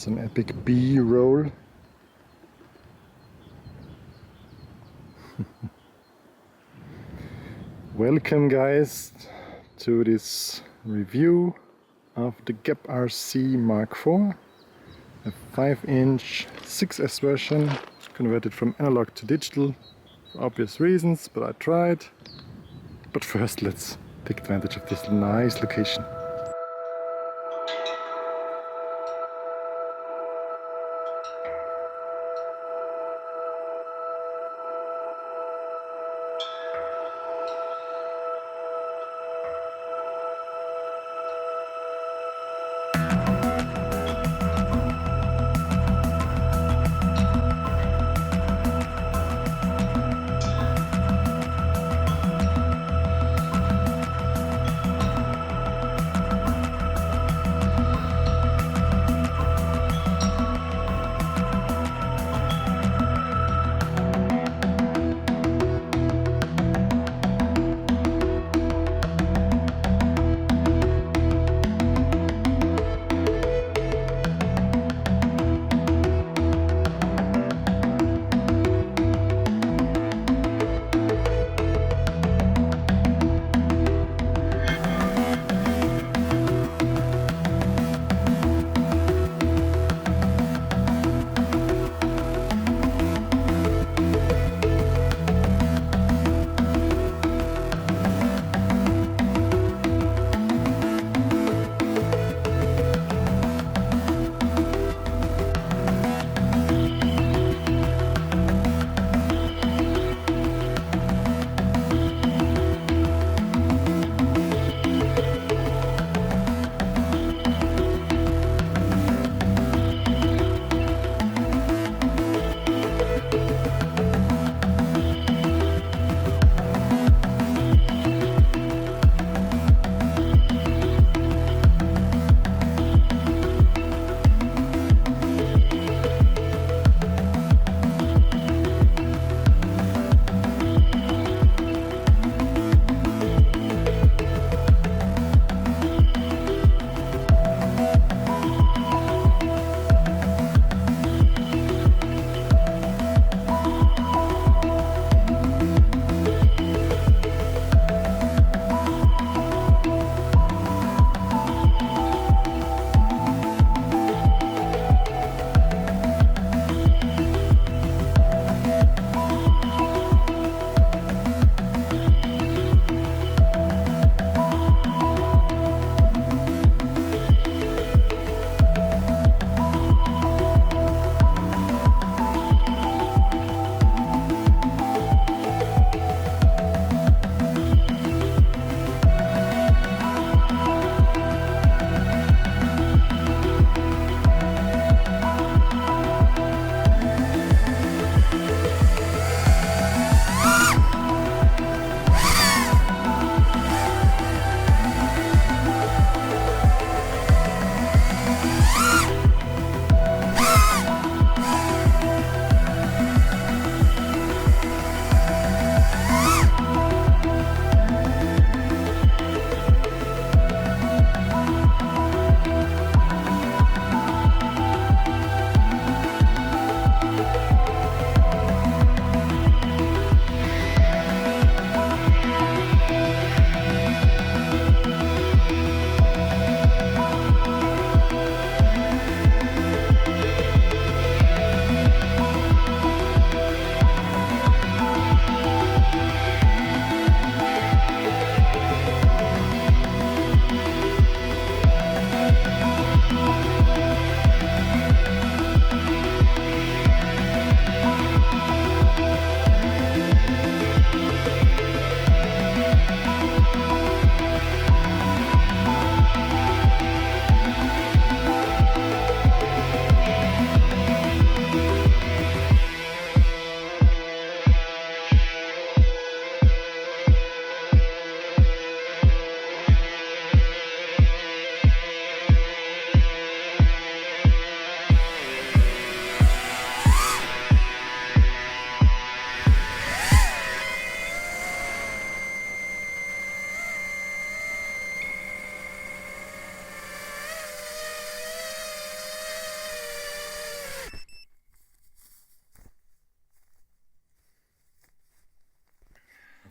Some epic B-roll. Welcome guys to this review of the GepRC Mark4, a 5-inch 6S version, converted from analog to digital for obvious reasons, but I tried. But first let's take advantage of this nice location.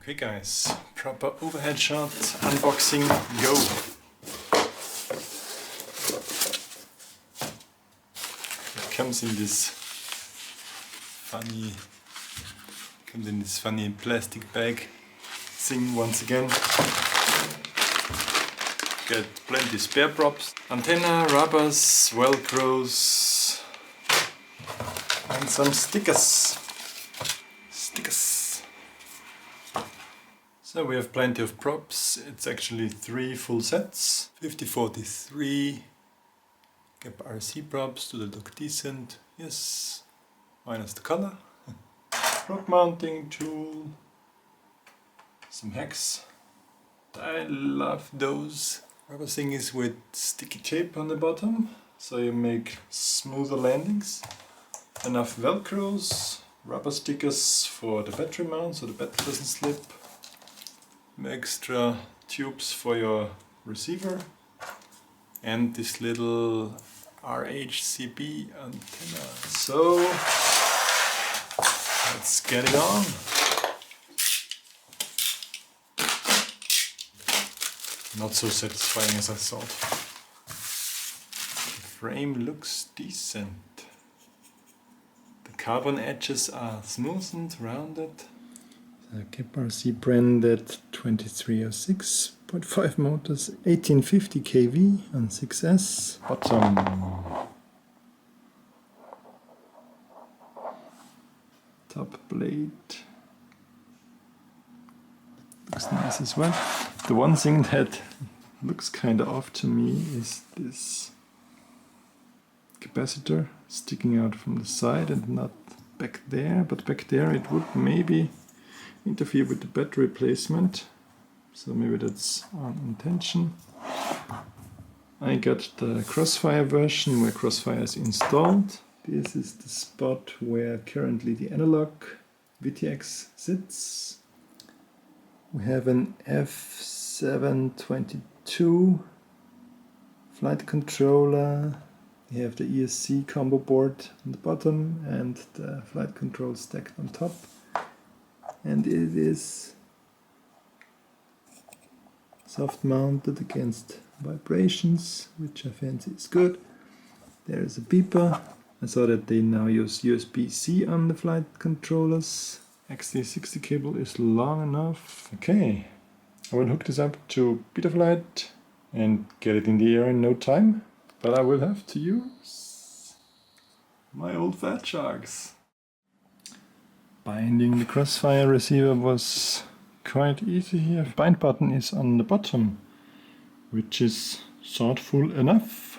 Okay guys, proper overhead shot, unboxing, go! It comes in this funny plastic bag thing once again. Get plenty spare props, antenna, rubbers, velcros and some stickers. So we have plenty of props. It's actually 3 full sets. 50-43 GepRC props. Do they look decent? Yes, minus the color. Prop mounting tool. Some hacks. I love those rubber thingies with sticky tape on the bottom, so you make smoother landings. Enough velcros, rubber stickers for the battery mount so the battery doesn't slip. Extra tubes for your receiver and this little RCSchim antenna. So let's get it on. Not so satisfying as I thought. The frame looks decent. The carbon edges are smoothened, rounded. The GepRC branded 2306.5 motors, 1850 kV on 6S. Bottom. Top blade. Looks nice as well. The one thing that looks kind of off to me is this capacitor sticking out from the side and not back there, but back there it would maybe interfere with the battery placement, so maybe that's on intention. I got the Crossfire version where Crossfire is installed. This is the spot where currently the analog VTX sits. We have an F722 flight controller. We have the ESC combo board on the bottom and the flight control stacked on top. And it is soft mounted against vibrations, which I fancy is good. There is a beeper. I saw that they now use USB-C on the flight controllers. XT60 cable is long enough. Okay, I will hook this up to Betaflight and get it in the air in no time. But I will have to use my old Fat Sharks. Binding the Crossfire receiver was quite easy here. The bind button is on the bottom, which is thoughtful enough.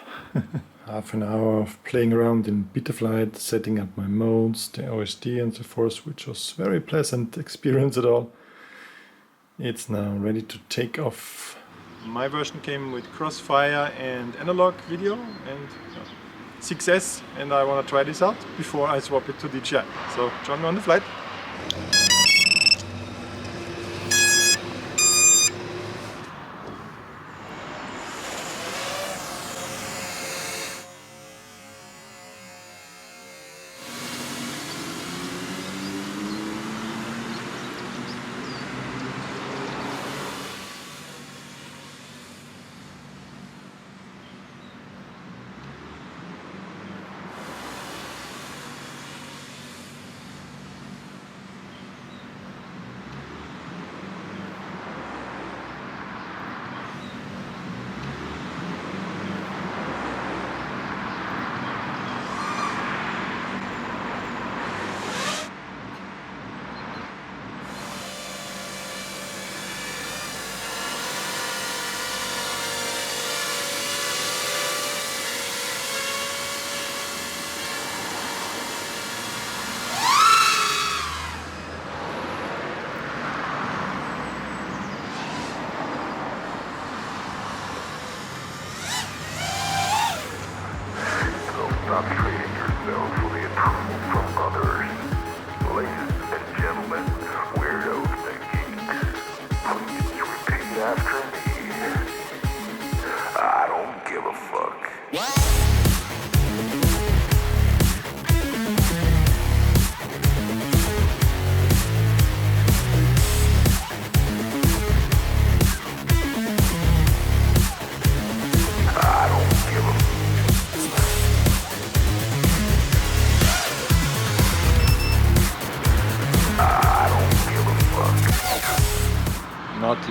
Half an hour of playing around in Betaflight, setting up my modes, the OSD and so forth, which was very pleasant experience at all. It's now ready to take off. My version came with Crossfire and analog video and 6S, and I want to try this out before I swap it to DJI. So join me on the flight. Stop trading yourself for the approval from others. Ladies and gentlemen, weirdos and geeks, please repeat after me. I don't give a fuck.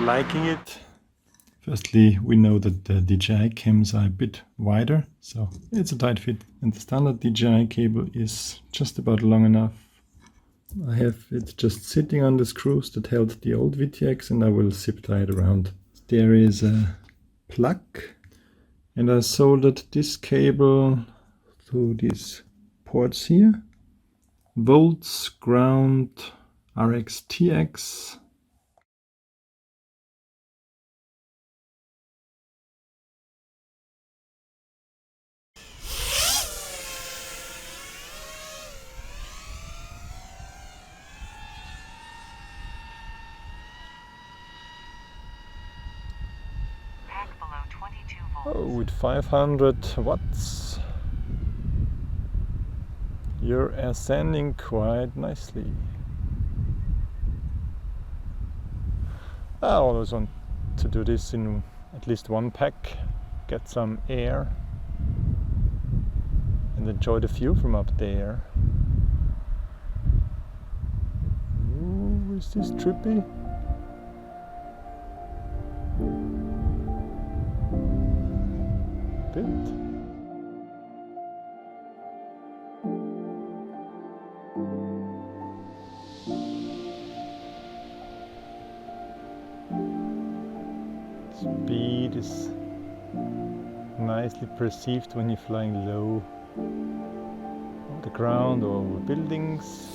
liking it. Firstly, we know that the DJI cams are a bit wider, so it's a tight fit. And the standard DJI cable is just about long enough. I have it just sitting on the screws that held the old VTX, and I will zip tie it around. There is a plug, and I soldered this cable through these ports here. Volts, ground, RX, TX. Oh, with 500 watts, you're ascending quite nicely. I always want to do this in at least one pack, get some air and enjoy the view from up there. Ooh, is this trippy? Bit. Speed is nicely perceived when you're flying low on the ground or over buildings.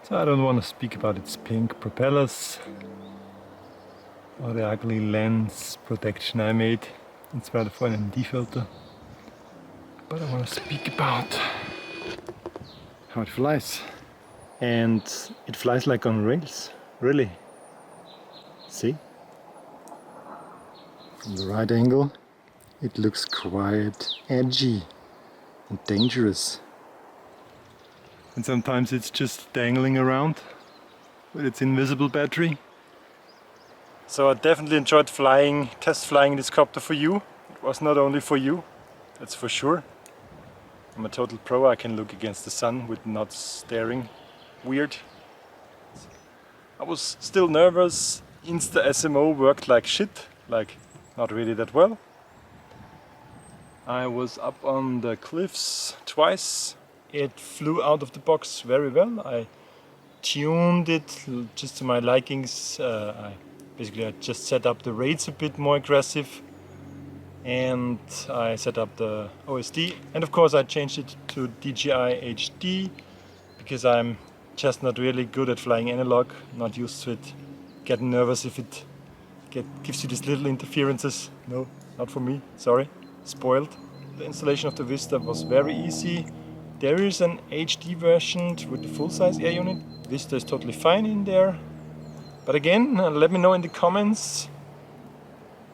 So I don't want to speak about its pink propellers or the ugly lens protection I made instead of an ND filter, but I want to speak about how it flies. And it flies like on rails, really. See? From the right angle it looks quite edgy and dangerous. And sometimes it's just dangling around with its invisible battery. So I definitely enjoyed test flying this copter for you. It was not only for you, that's for sure. I'm a total pro, I can look against the sun with not staring weird. I was still nervous. Insta SMO worked like shit, like not really that well. I was up on the cliffs twice. It flew out of the box very well. I tuned it just to my likings. I just set up the rates a bit more aggressive, and I set up the OSD, and of course I changed it to DJI HD because I'm just not really good at flying analog, not used to it, getting nervous if it gives you these little interferences. No, not for me, sorry, spoiled. The installation of the Vista was very easy. There is an HD version with the full-size air unit. Vista is totally fine in there. But again, let me know in the comments,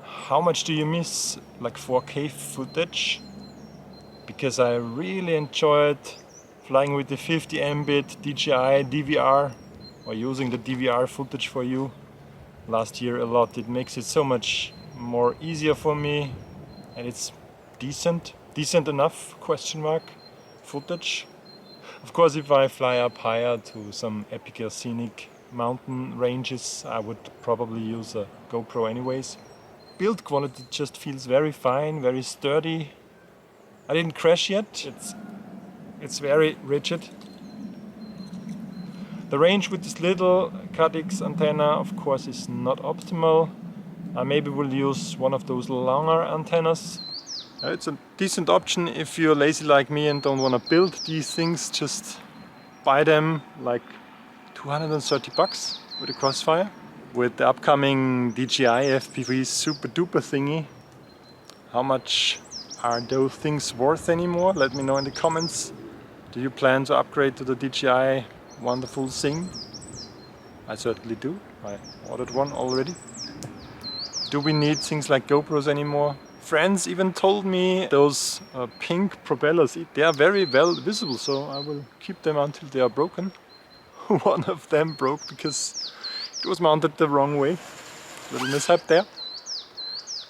how much do you miss like 4K footage? Because I really enjoyed flying with the 50 Mbit DJI DVR, or using the DVR footage for you last year a lot. It makes it so much more easier for me, and it's decent enough, question mark, footage. Of course, if I fly up higher to some epic or scenic mountain ranges, I would probably use a GoPro anyways. Build quality just feels very fine, very sturdy. I didn't crash yet. It's very rigid. The range with this little Caddx antenna, of course, is not optimal. I maybe will use one of those longer antennas. It's a decent option if you're lazy like me and don't want to build these things. Just buy them, like 230 bucks with a Crossfire. With the upcoming DJI FPV super duper thingy, how much are those things worth anymore? Let me know in the comments. Do you plan to upgrade to the DJI wonderful thing? I certainly do. I ordered one already. Do we need things like GoPros anymore? Friends even told me those pink propellers, they are very well visible, so I will keep them until they are broken. One of them broke because it was mounted the wrong way. Little mishap there.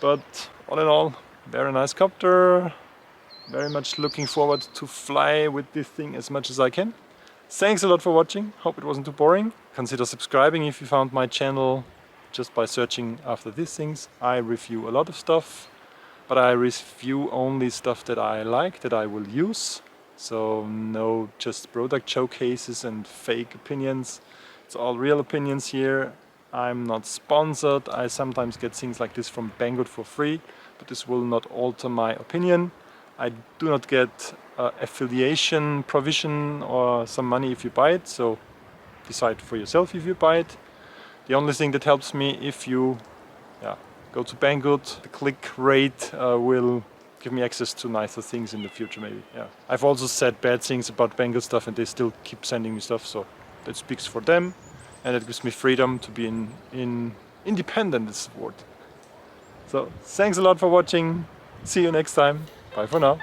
But all in all, very nice copter. Very much looking forward to fly with this thing as much as I can. Thanks a lot for watching. Hope it wasn't too boring. Consider subscribing if you found my channel just by searching after these things. I review a lot of stuff, but I review only stuff that I like, that I will use. So no just product showcases and fake opinions. It's all real opinions here. I'm not sponsored. I sometimes get things like this from Banggood for free, but this will not alter my opinion. I do not get affiliation provision or some money if you buy it, so decide for yourself if you buy it. The only thing that helps me, if you go to Banggood, the click rate will give me access to nicer things in the future maybe. Yeah. I've also said bad things about Banggood stuff and they still keep sending me stuff, so that speaks for them, and it gives me freedom to be independent is the word. So thanks a lot for watching. See you next time. Bye for now.